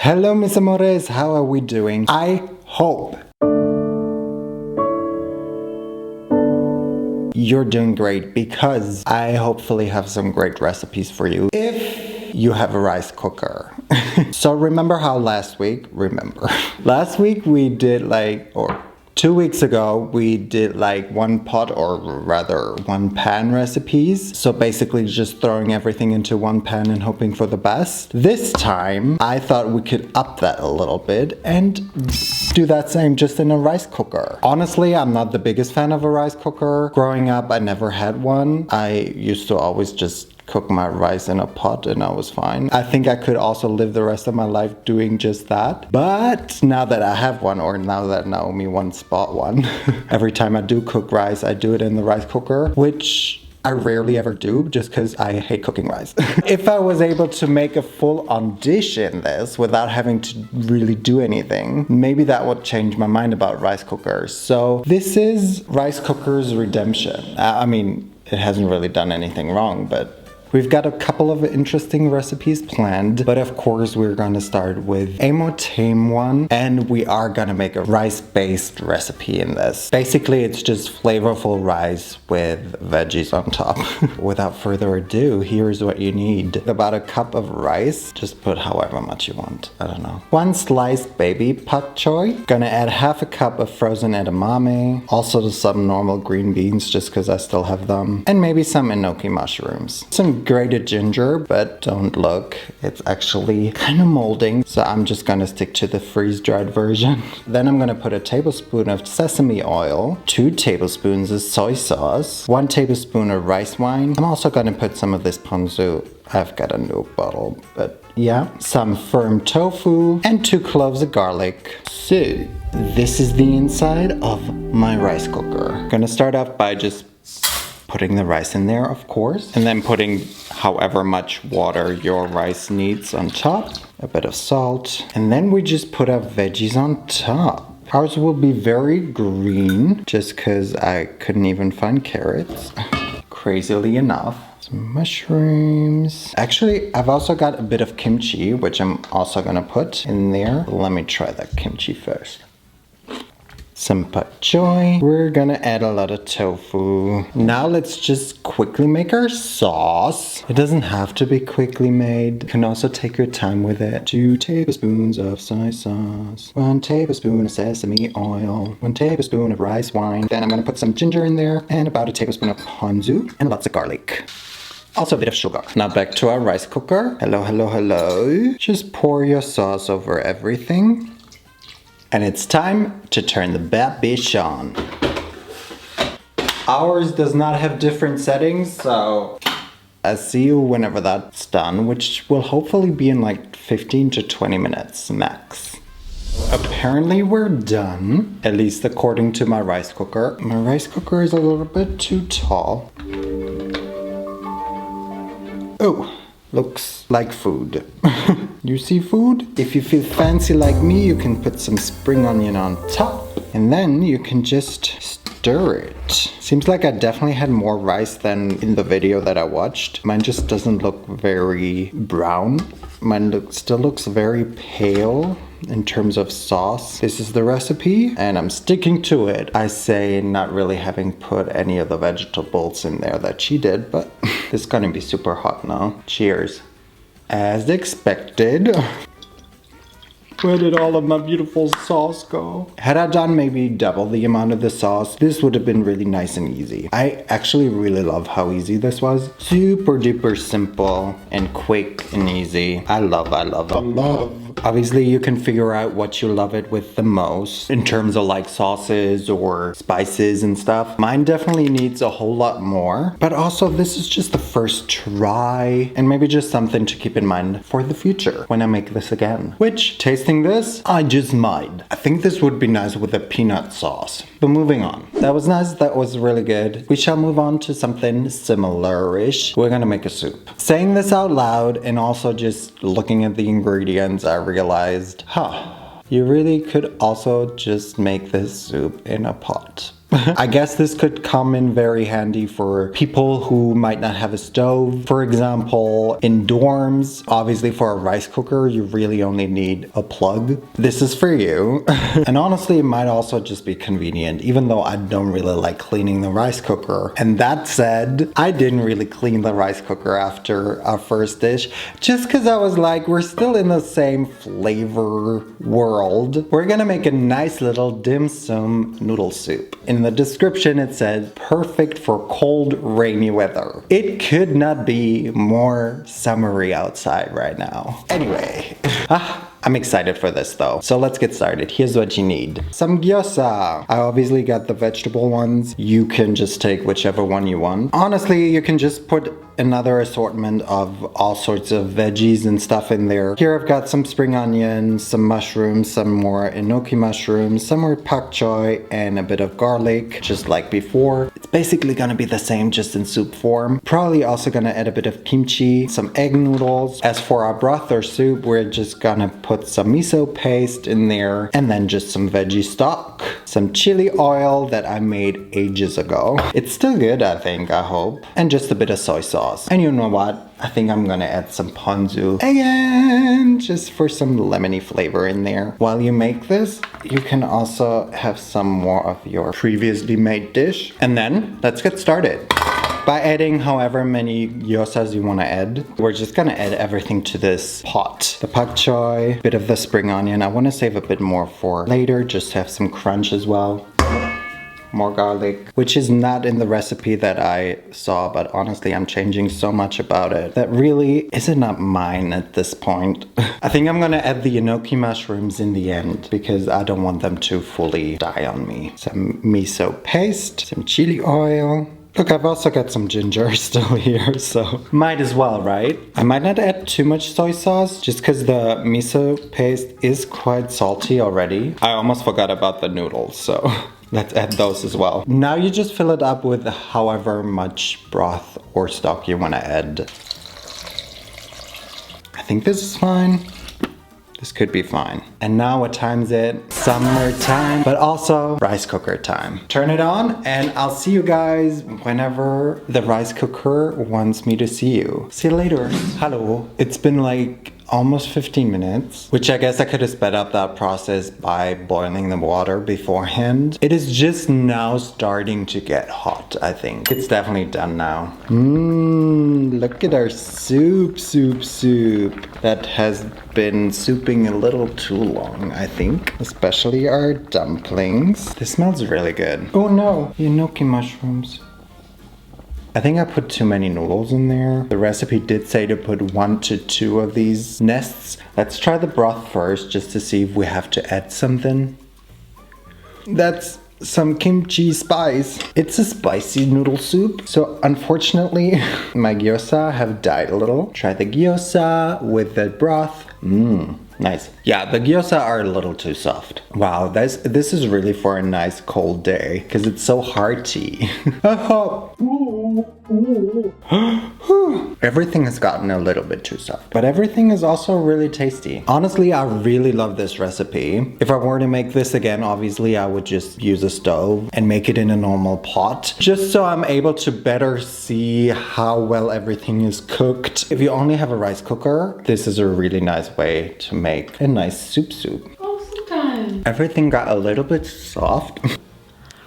Hello mis amores, how are we doing? I hope you're doing great because I hopefully have some great recipes for you if you have a rice cooker. So remember how last week we did 2 weeks ago, we did like one pot or rather one pan recipes. So basically just throwing everything into one pan and hoping for the best. This time, I thought we could up that a little bit and do that same just in a rice cooker. Honestly, I'm not the biggest fan of a rice cooker. Growing up, I never had one. I used to always just cook my rice in a pot and I was fine. I think I could also live the rest of my life doing just that. But now that I have one, or now that Naomi once bought one, every time I do cook rice, I do it in the rice cooker, which I rarely ever do just because I hate cooking rice. If I was able to make a full-on dish in this without having to really do anything, maybe that would change my mind about rice cookers. So this is rice cooker's redemption. I mean, it hasn't really done anything wrong, but we've got a couple of interesting recipes planned, but of course we're gonna start with a more tame one, and we are gonna make a rice-based recipe in this. Basically, it's just flavorful rice with veggies on top. Without further ado, here's what you need. About a cup of rice, just put however much you want, I don't know. 1 sliced baby pak choy. Gonna add half a cup of frozen edamame, also some normal green beans just because I still have them, and maybe some enoki mushrooms. Some grated ginger, but don't look, it's actually kind of molding, so I'm just gonna stick to the freeze-dried version. Then I'm gonna put a tablespoon of sesame oil, 2 tablespoons of soy sauce, 1 tablespoon of rice wine. I'm also gonna put some of this ponzu. I've got a new bottle, but yeah. Some firm tofu and 2 cloves of garlic. So this is the inside of my rice cooker. Gonna start off by just putting the rice in there, of course, and then putting however much water your rice needs on top, a bit of salt, and then we just put our veggies on top. Ours will be very green, just because I couldn't even find carrots, crazily enough. Some mushrooms. Actually, I've also got a bit of kimchi, which I'm also gonna put in there. Let me try that kimchi first. Some pak choy. We're gonna add a lot of tofu. Now let's just quickly make our sauce. It doesn't have to be quickly made. You can also take your time with it. 2 tablespoons of soy sauce. 1 tablespoon of sesame oil. 1 tablespoon of rice wine. Then I'm gonna put some ginger in there and about a tablespoon of ponzu and lots of garlic. Also a bit of sugar. Now back to our rice cooker. Hello, hello, hello. Just pour your sauce over everything. And it's time to turn the bad bitch on. Ours does not have different settings, so I'll see you whenever that's done, which will hopefully be in like 15 to 20 minutes max. Apparently we're done, at least according to my rice cooker. My rice cooker is a little bit too tall. Oh. Looks like food. You see food? If you feel fancy like me, you can put some spring onion on top. And then you can just stir it. Seems like I definitely had more rice than in the video that I watched. Mine just doesn't look very brown. Mine still looks very pale in terms of sauce. This is the recipe and I'm sticking to it. I say not really having put any of the vegetables in there that she did, but it's gonna be super hot now. Cheers. As expected. Where did all of my beautiful sauce go? Had I done maybe double the amount of the sauce, this would have been really nice and easy. I actually really love how easy this was. Super duper simple and quick and easy. I love. Obviously, you can figure out what you love it with the most in terms of like sauces or spices and stuff. Mine definitely needs a whole lot more, but also this is just the first try and maybe just something to keep in mind for the future when I make this again. Which, tasting this, I just might. I think this would be nice with a peanut sauce. But moving on. That was nice, that was really good. We shall move on to something similar-ish. We're gonna make a soup. Saying this out loud and also just looking at the ingredients, I realized, you really could also just make this soup in a pot. I guess this could come in very handy for people who might not have a stove. For example, in dorms, obviously for a rice cooker, you really only need a plug. This is for you. And honestly, it might also just be convenient, even though I don't really like cleaning the rice cooker. And that said, I didn't really clean the rice cooker after our first dish, just because I was like, we're still in the same flavor world. We're gonna make a nice little dim sum noodle soup. In the description it said, perfect for cold, rainy weather. It could not be more summery outside right now. Anyway, I'm excited for this though. So let's get started. Here's what you need. Some gyoza. I obviously got the vegetable ones. You can just take whichever one you want. Honestly, you can just put another assortment of all sorts of veggies and stuff in there. Here I've got some spring onions, some mushrooms, some more enoki mushrooms, some more pak choi, and a bit of garlic, just like before. It's basically gonna be the same, just in soup form. Probably also gonna add a bit of kimchi, some egg noodles. As for our broth or soup, we're just gonna put some miso paste in there, and then just some veggie stock, some chili oil that I made ages ago. It's still good, I think, I hope. And just a bit of soy sauce. And you know what? I think I'm gonna add some ponzu again, just for some lemony flavor in there. While you make this, you can also have some more of your previously made dish. And then, let's get started. By adding however many gyozas you want to add, we're just gonna add everything to this pot. The pak choi, bit of the spring onion. I want to save a bit more for later, just to have some crunch as well. More garlic, which is not in the recipe that I saw, but honestly I'm changing so much about it that really is not mine at this point. I think I'm gonna add the enoki mushrooms in the end because I don't want them to fully die on me. Some miso paste, some chili oil. Look, I've also got some ginger still here, so might as well, right? I might not add too much soy sauce just because the miso paste is quite salty already. I almost forgot about the noodles, so let's add those as well. Now you just fill it up with however much broth or stock you want to add. I think this is fine. This could be fine. And now what time is it? Summertime, but also rice cooker time. Turn it on and I'll see you guys whenever the rice cooker wants me to see you. See you later. Hello. It's been like almost 15 minutes, which I guess I could have sped up that process by boiling the water beforehand. It is just now starting to get hot, I think. It's definitely done now. Look at our soup. That has been souping a little too long, I think. Especially our dumplings. This smells really good. Oh no, enoki mushrooms. I think I put too many noodles in there. The recipe did say to put 1 to 2 of these nests. Let's try the broth first just to see if we have to add something. That's some kimchi spice. It's a spicy noodle soup. So unfortunately, my gyoza have died a little. Try the gyoza with the broth. Nice. Yeah, the gyoza are a little too soft. Wow, this is really for a nice cold day because it's so hearty. Everything has gotten a little bit too soft, but everything is also really tasty. Honestly, I really love this recipe. If I were to make this again, obviously I would just use a stove and make it in a normal pot, just so I'm able to better see how well everything is cooked. If you only have a rice cooker, this is a really nice way to make a nice soup. Awesome. Everything got a little bit soft.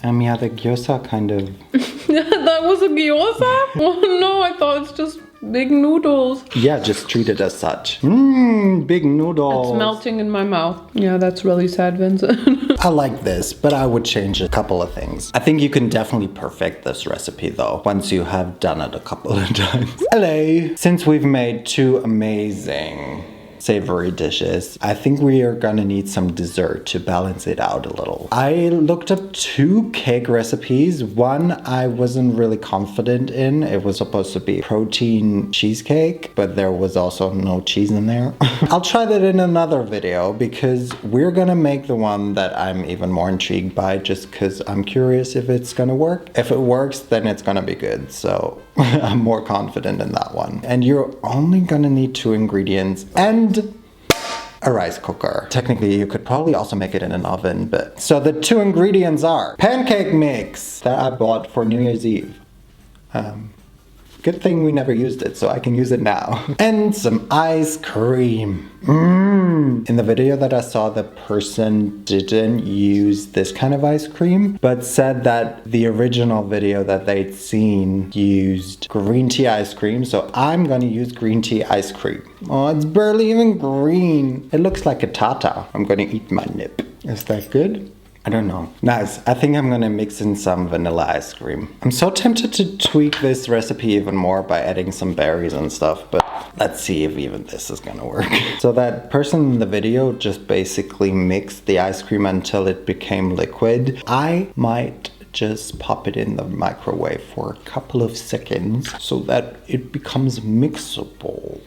Yeah, the gyoza kind of... That was a gyoza? Oh no, I thought it's just big noodles. Yeah, just treat it as such. Big noodles. It's melting in my mouth. Yeah, that's really sad, Vincent. I like this, but I would change a couple of things. I think you can definitely perfect this recipe though, once you have done it a couple of times. Hello! Since we've made 2 amazing savory dishes, I think we are gonna need some dessert to balance it out a little. I looked up 2 cake recipes. One I wasn't really confident in. It was supposed to be protein cheesecake, but there was also no cheese in there. I'll try that in another video because we're gonna make the one that I'm even more intrigued by just because I'm curious if it's gonna work. If it works, then it's gonna be good. So I'm more confident in that one. And you're only gonna need 2 ingredients and a rice cooker. Technically, you could probably also make it in an oven, but... So the 2 ingredients are pancake mix that I bought for New Year's Eve. Good thing we never used it, so I can use it now. And some ice cream. In the video that I saw, the person didn't use this kind of ice cream, but said that the original video that they'd seen used green tea ice cream, so I'm gonna use green tea ice cream. Oh, it's barely even green. It looks like a tata. I'm gonna eat my nip. Is that good? I don't know. Nice. I think I'm gonna mix in some vanilla ice cream. I'm so tempted to tweak this recipe even more by adding some berries and stuff, but let's see if even this is gonna work. So that person in the video just basically mixed the ice cream until it became liquid. I might just pop it in the microwave for a couple of seconds so that it becomes mixable.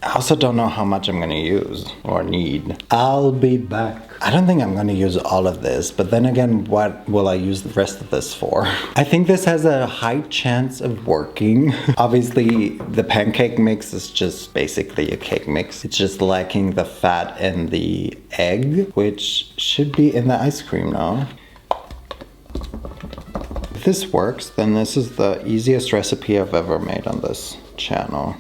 I also don't know how much I'm gonna use or need. I'll be back. I don't think I'm gonna use all of this, but then again, what will I use the rest of this for? I think this has a high chance of working. Obviously, the pancake mix is just basically a cake mix. It's just lacking the fat and the egg, which should be in the ice cream now. If this works, then this is the easiest recipe I've ever made on this channel.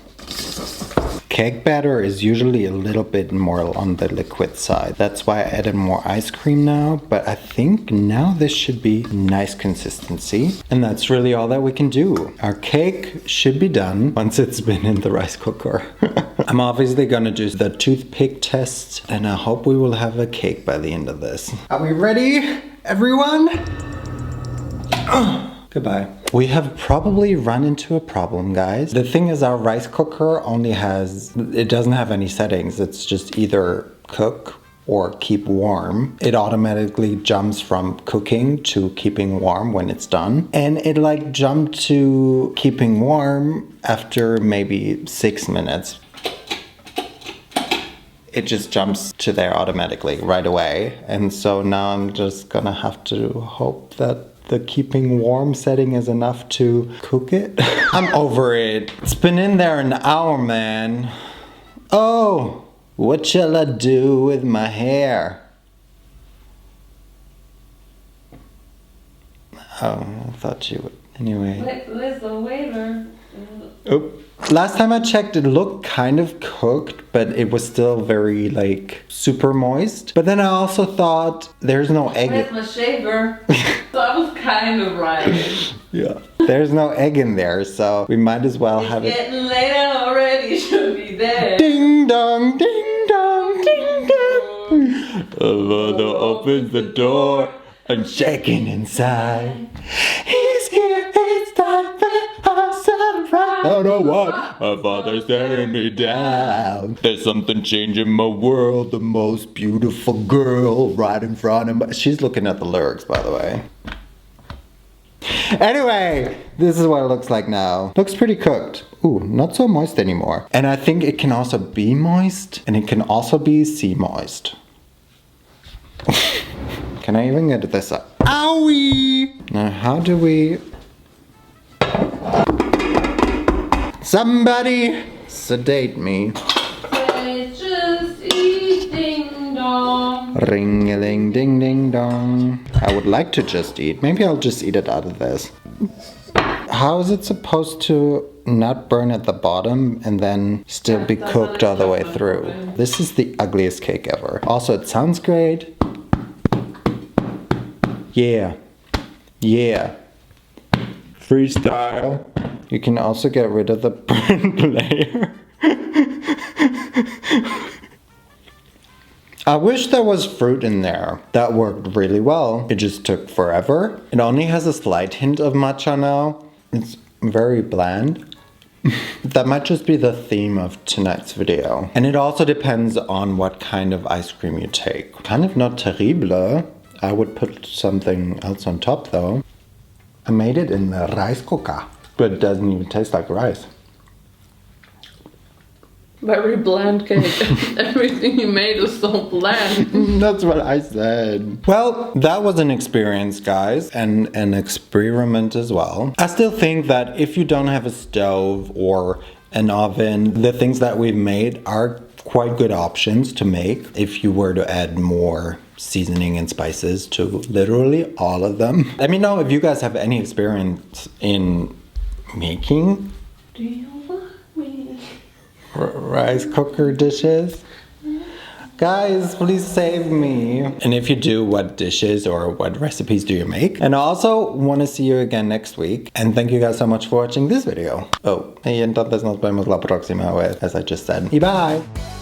Cake batter is usually a little bit more on the liquid side. That's why I added more ice cream now, but I think now this should be nice consistency. And that's really all that we can do. Our cake should be done once it's been in the rice cooker. I'm obviously gonna do the toothpick test, and I hope we will have a cake by the end of this. Are we ready, everyone? Goodbye. We have probably run into a problem, guys. The thing is, our rice cooker it doesn't have any settings. It's just either cook or keep warm. It automatically jumps from cooking to keeping warm when it's done. And it like jumped to keeping warm after maybe 6 minutes. It just jumps to there automatically right away. And so now I'm just gonna have to hope that the keeping warm setting is enough to cook it. I'm over it. It's been in there an hour, man. Oh, what shall I do with my hair? Oh, I thought you would. Anyway. Where's the waiter? Oh. Last time I checked, it looked kind of cooked, but it was still very, like, super moist. But then I also thought, there's no egg. Where's my shaver? So I was kind of right. Yeah. There's no egg in there, so we might as well have it. It's getting late already, should be there. Ding dong, ding dong, ding dong. Mother opens the door, I'm shaking inside. He's here, it's time for a surprise. I don't know what, my father's staring me down. There's something changing my world, the most beautiful girl right in front of me. She's looking at the lyrics, by the way. Anyway, this is what it looks like now. Looks pretty cooked. Ooh, not so moist anymore. And I think it can also be moist, and it can also be sea moist. Can I even get this up? Owie! Now, how do we... Somebody sedate me. Say just eat ding dong. Ring-a-ling ding ding dong. I would like to just eat. Maybe I'll just eat it out of this. How is it supposed to not burn at the bottom and then still be cooked all the way through? This is the ugliest cake ever. Also, it sounds great. Yeah. Yeah. Freestyle. You can also get rid of the burnt layer. I wish there was fruit in there. That worked really well. It just took forever. It only has a slight hint of matcha now. It's very bland. That might just be the theme of tonight's video. And it also depends on what kind of ice cream you take. Kind of not terrible. I would put something else on top though. I made it in the rice cooker, but it doesn't even taste like rice. Very bland cake. Everything you made is so bland. That's what I said. Well, that was an experience, guys, and an experiment as well. I still think that if you don't have a stove or an oven, the things that we've made are quite good options to make if you were to add more seasoning and spices to literally all of them. Let me know if you guys have any experience in making Do you love me? rice cooker dishes. Guys, please save me. And if you do, what dishes or what recipes do you make? And I also want to see you again next week. And thank you guys so much for watching this video. Oh, y entonces nos vemos la próxima vez, as I just said. Y bye!